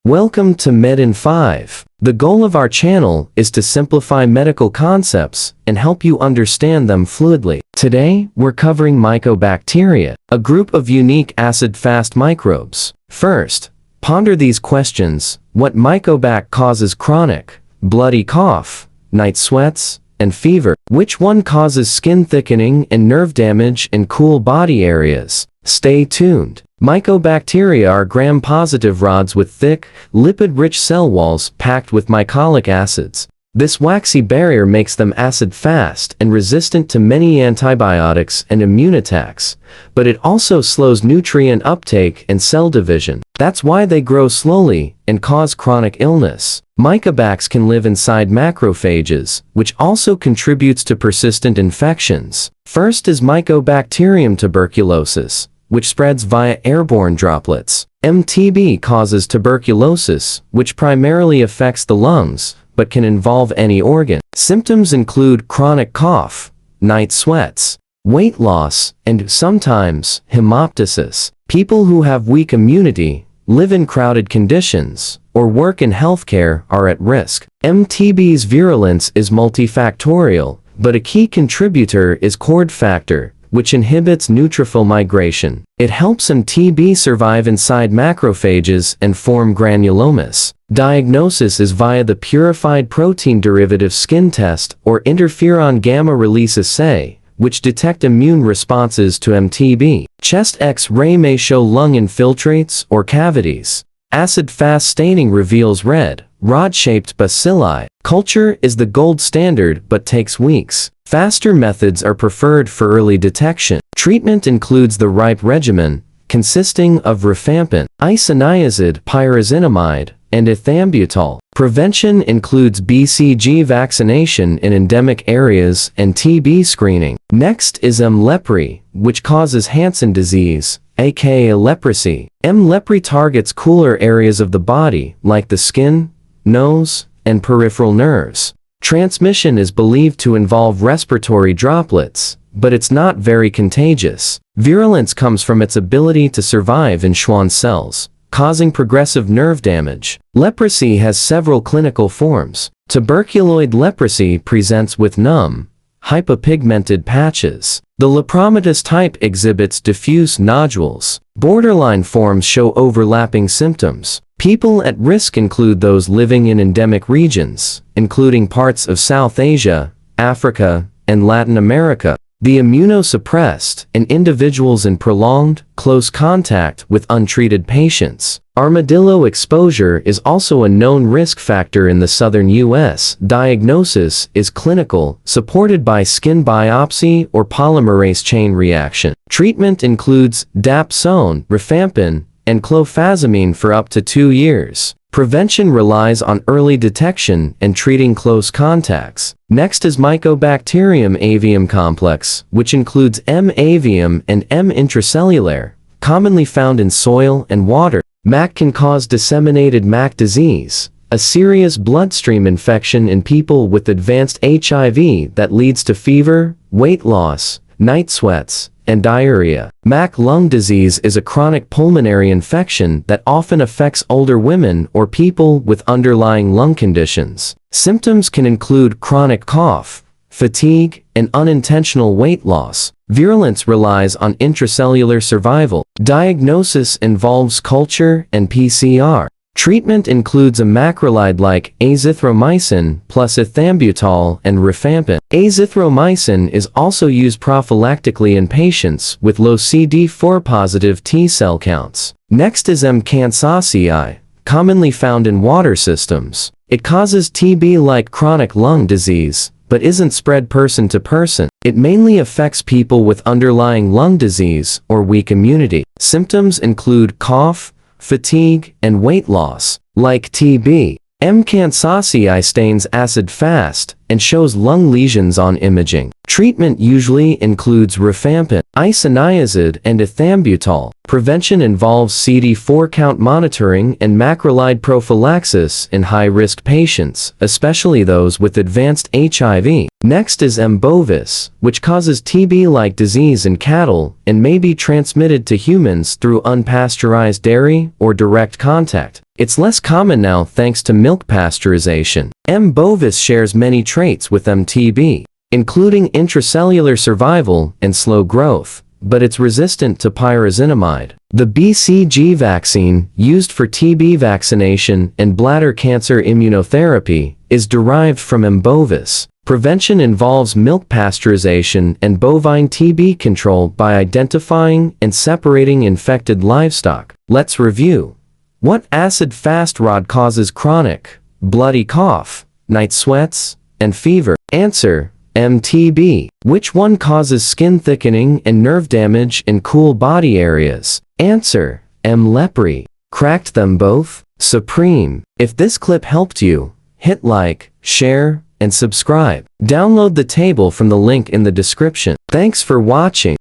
Welcome to Med in 5. The goal of our channel is to simplify medical concepts and help you understand them fluidly. Today, we're covering Mycobacteria, a group of unique acid-fast microbes. First, ponder these questions. What mycobac causes chronic, bloody cough, night sweats, and fever? Which one causes skin thickening and nerve damage in cool body areas? Stay tuned. Mycobacteria are gram-positive rods with thick, lipid-rich cell walls packed with mycolic acids. This waxy barrier makes them acid-fast and resistant to many antibiotics and immune attacks, but it also slows nutrient uptake and cell division. That's why they grow slowly and cause chronic illness. Mycobacs can live inside macrophages, which also contributes to persistent infections. First is Mycobacterium tuberculosis, which spreads via airborne droplets. MTB causes tuberculosis, which primarily affects the lungs, but can involve any organ. Symptoms include chronic cough, night sweats, weight loss, and sometimes hemoptysis. People who have weak immunity, live in crowded conditions, or work in healthcare are at risk. MTB's virulence is multifactorial, but a key contributor is cord factor, which inhibits neutrophil migration. It helps MTB survive inside macrophages and form granulomas. Diagnosis is via the purified protein derivative skin test or interferon gamma release assay, which detect immune responses to MTB. Chest X-ray may show lung infiltrates or cavities. Acid-fast staining reveals red, rod-shaped bacilli. Culture is the gold standard but takes weeks. Faster methods are preferred for early detection. Treatment includes the RIPE regimen, consisting of rifampin, isoniazid pyrazinamide, and ethambutol. Prevention includes BCG vaccination in endemic areas and TB screening. Next is leprae, which causes Hansen disease, aka leprosy. Leprae targets cooler areas of the body, like the skin, nose, and peripheral nerves. Transmission is believed to involve respiratory droplets, but it's not very contagious. Virulence comes from its ability to survive in Schwann cells, causing progressive nerve damage. Leprosy has several clinical forms. Tuberculoid leprosy presents with numb, hypopigmented patches. The lepromatous type exhibits diffuse nodules. Borderline forms show overlapping symptoms. People at risk include those living in endemic regions, including parts of South Asia, Africa, and Latin America. The immunosuppressed, and individuals in prolonged, close contact with untreated patients. Armadillo exposure is also a known risk factor in the southern U.S. Diagnosis is clinical, supported by skin biopsy or polymerase chain reaction. Treatment includes dapsone, rifampin, and clofazimine for up to 2 years. Prevention relies on early detection and treating close contacts. Next is Mycobacterium avium complex, which includes M. avium and M. intracellulare, commonly found in soil and water. MAC can cause disseminated MAC disease, a serious bloodstream infection in people with advanced HIV that leads to fever, weight loss, night sweats, and diarrhea. MAC lung disease is a chronic pulmonary infection that often affects older women or people with underlying lung conditions. Symptoms can include chronic cough, fatigue, and unintentional weight loss. Virulence relies on intracellular survival. Diagnosis involves culture and PCR. Treatment includes a macrolide like azithromycin plus ethambutol and rifampin. Azithromycin is also used prophylactically in patients with low CD4 positive T cell counts. Next is kansasii, commonly found in water systems. It causes TB-like chronic lung disease, but isn't spread person to person. It mainly affects people with underlying lung disease or weak immunity. Symptoms include cough, fatigue, and weight loss. Like TB, kansasii stains acid fast and shows lung lesions on imaging. Treatment usually includes rifampin, isoniazid, and ethambutol. Prevention involves CD4 count monitoring and macrolide prophylaxis in high-risk patients, especially those with advanced HIV. Next is M. bovis, which causes TB-like disease in cattle and may be transmitted to humans through unpasteurized dairy or direct contact. It's less common now thanks to milk pasteurization. M. bovis shares many traits with MTB, including intracellular survival and slow growth, but it's resistant to pyrazinamide. The BCG vaccine, used for TB vaccination and bladder cancer immunotherapy, is derived from M. bovis. Prevention involves milk pasteurization and bovine TB control by identifying and separating infected livestock. Let's review. What acid-fast rot causes chronic, bloody cough, night sweats, and fever? Answer: MTB. Which one causes skin thickening and nerve damage in cool body areas? Answer: M. leprae. Cracked them both? Supreme. If this clip helped you, hit like, share, and subscribe. Download the table from the link in the description. Thanks for watching.